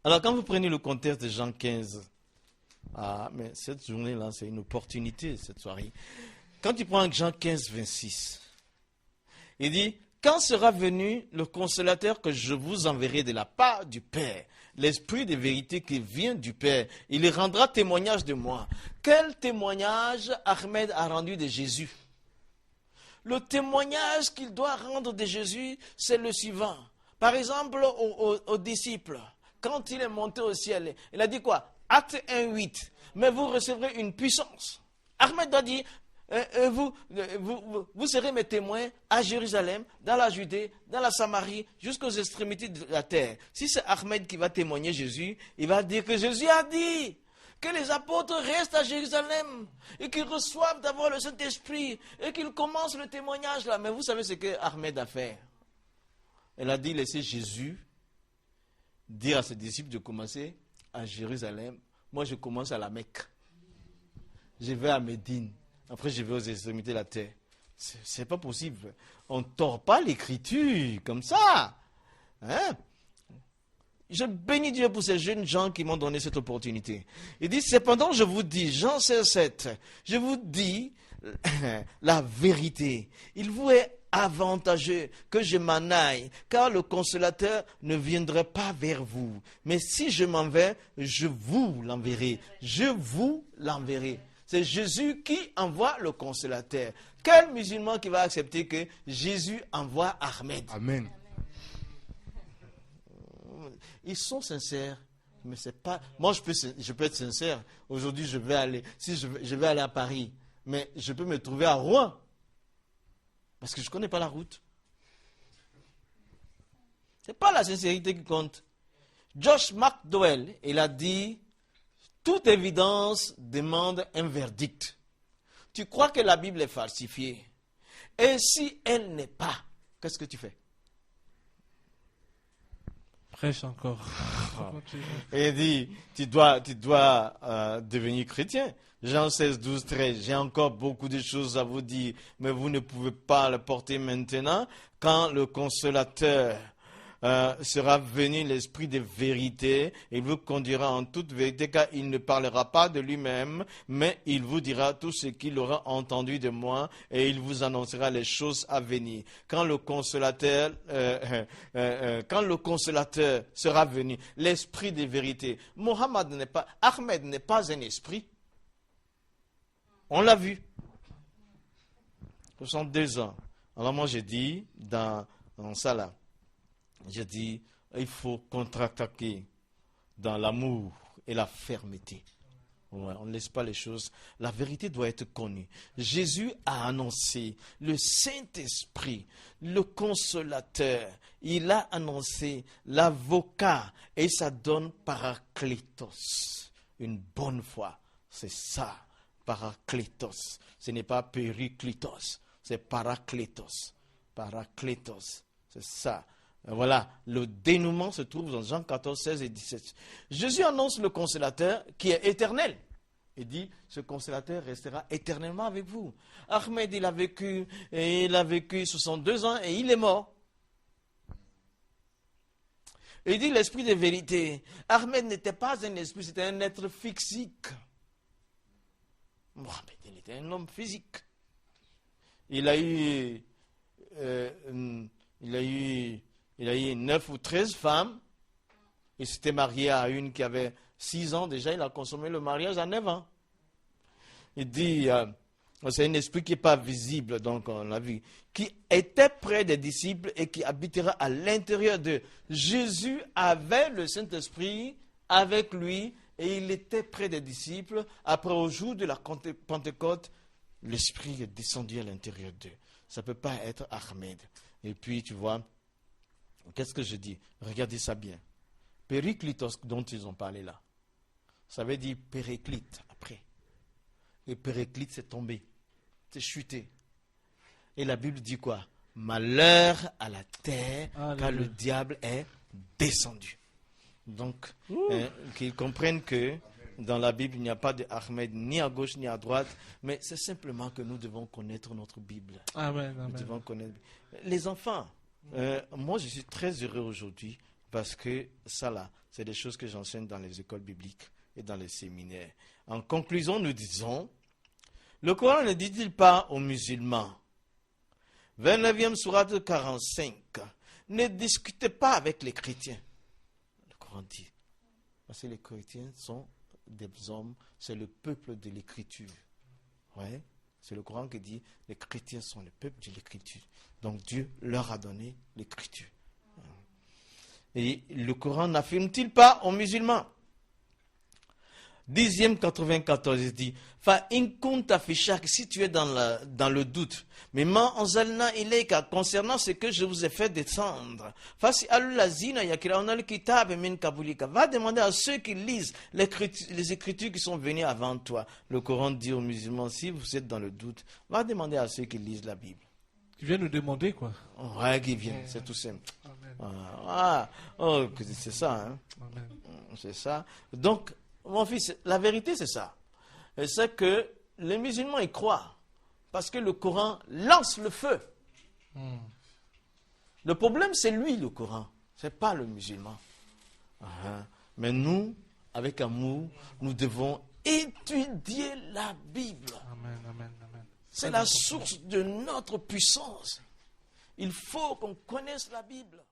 Alors, quand vous prenez le contexte de Jean 15, mais cette journée-là, c'est une opportunité, cette soirée. Quand tu prends Jean 15, 26, il dit, quand sera venu le consolateur que je vous enverrai de la part du Père, l'Esprit de vérité qui vient du Père, il rendra témoignage de moi. Quel témoignage Ahmed a rendu de Jésus? Le témoignage qu'il doit rendre de Jésus, c'est le suivant. Par exemple, aux disciples, quand il est monté au ciel, il a dit quoi? Acte 1, 8. Mais vous recevrez une puissance. Ahmed doit dire, vous serez mes témoins à Jérusalem, dans la Judée, dans la Samarie, jusqu'aux extrémités de la terre. Si c'est Ahmed qui va témoigner Jésus, il va dire que Jésus a dit que les apôtres restent à Jérusalem et qu'ils reçoivent d'abord le Saint-Esprit et qu'ils commencent le témoignage là. Mais vous savez ce que Ahmed a fait? Elle a dit laisser Jésus dire à ses disciples de commencer à Jérusalem. Moi, je commence à la Mecque. Je vais à Médine. Après, je vais aux extrémités de la terre. C'est pas possible. On ne tord pas l'écriture comme ça. Hein? Je bénis Dieu pour ces jeunes gens qui m'ont donné cette opportunité. Il dit, cependant, je vous dis, Jean 16, 7, je vous dis la vérité. Il vous est avantageux que je m'en aille, car le consolateur ne viendrait pas vers vous. Mais si je m'en vais, je vous l'enverrai. Je vous l'enverrai. C'est Jésus qui envoie le consolateur. Quel musulman qui va accepter que Jésus envoie Ahmed? Amen. Ils sont sincères, mais c'est pas. Moi, je peux être sincère. Aujourd'hui, je vais aller. Si je vais aller à Paris, mais je peux me trouver à Rouen parce que je ne connais pas la route. C'est pas la sincérité qui compte. Josh McDowell, il a dit, toute évidence demande un verdict. Tu crois que la Bible est falsifiée, et si elle n'est pas, qu'est-ce que tu fais? Prêche encore. Et il dit, tu dois devenir chrétien. Jean 16, 12, 13. J'ai encore beaucoup de choses à vous dire, mais vous ne pouvez pas le porter maintenant. Quand le consolateur sera venu, l'esprit de vérité, il vous conduira en toute vérité, car il ne parlera pas de lui-même, mais il vous dira tout ce qu'il aura entendu de moi, et il vous annoncera les choses à venir. Quand le consolateur sera venu, l'esprit de vérité. Ahmed n'est pas un esprit. On l'a vu. 62 ans. Alors moi j'ai dit dans ça là, je dis, il faut contre-attaquer dans l'amour et la fermeté. Ouais, on ne laisse pas les choses. La vérité doit être connue. Jésus a annoncé le Saint-Esprit, le consolateur. Il a annoncé l'avocat et ça donne Parakletos. Une bonne foi. C'est ça, Parakletos. Ce n'est pas Périclitos, c'est Parakletos. Parakletos, c'est ça. Voilà, le dénouement se trouve dans Jean 14, 16 et 17. Jésus annonce le consolateur qui est éternel. Il dit, ce consolateur restera éternellement avec vous. Ahmed, il a vécu 62 ans et il est mort. Il dit l'esprit de vérité. Ahmed n'était pas un esprit, c'était un être physique. Mohamed, il était un homme physique. Il a eu 9 ou 13 femmes. Il s'était marié à une qui avait 6 ans. Déjà, il a consommé le mariage à 9 ans. Il dit, c'est un esprit qui n'est pas visible, donc on l'a vu, qui était près des disciples et qui habitera à l'intérieur d'eux. Jésus avait le Saint-Esprit avec lui et il était près des disciples. Après, au jour de la Pentecôte, l'Esprit est descendu à l'intérieur d'eux. Ça ne peut pas être Ahmed. Et puis, tu vois, qu'est-ce que je dis? Regardez ça bien. Périclitos dont ils ont parlé là, ça veut dire périclite après. Et périclite, c'est tombé, c'est chuté. Et la Bible dit quoi? Malheur à la terre, car le diable est descendu. Donc, qu'ils comprennent que dans la Bible, il n'y a pas de Ahmed ni à gauche ni à droite, mais c'est simplement que nous devons connaître notre Bible. Amen, Nous amen. devons connaître. Les enfants, moi je suis très heureux aujourd'hui Parce que ça là, c'est des choses que j'enseigne dans les écoles bibliques et dans les séminaires. En conclusion, nous disons, le Coran ne dit-il pas aux musulmans, 29e sourate 45, ne discutez pas avec les chrétiens. Le Coran dit, parce que les chrétiens sont des hommes, c'est le peuple de l'écriture. Ouais, c'est le Coran qui dit, les chrétiens sont le peuple de l'écriture. Donc Dieu leur a donné l'écriture. Et le Coran n'affirme-t-il pas aux musulmans? 10e 94, il dit, si tu es dans le doute, mais concernant ce que je vous ai fait descendre, va demander à ceux qui lisent les écritures qui sont venues avant toi. Le Coran dit aux musulmans, si vous êtes dans le doute, va demander à ceux qui lisent la Bible. Qui viennent nous demander quoi? Ouais, qui viennent, c'est tout simple. C'est ça, hein? Amen. C'est ça. Donc, mon fils, la vérité c'est ça. C'est que les musulmans y croient. Parce que le Coran lance le feu. Le problème c'est lui, le Coran. C'est pas le musulman. Mais nous, avec amour, nous devons étudier la Bible. Amen, amen, amen. C'est la source de notre puissance. Il faut qu'on connaisse la Bible.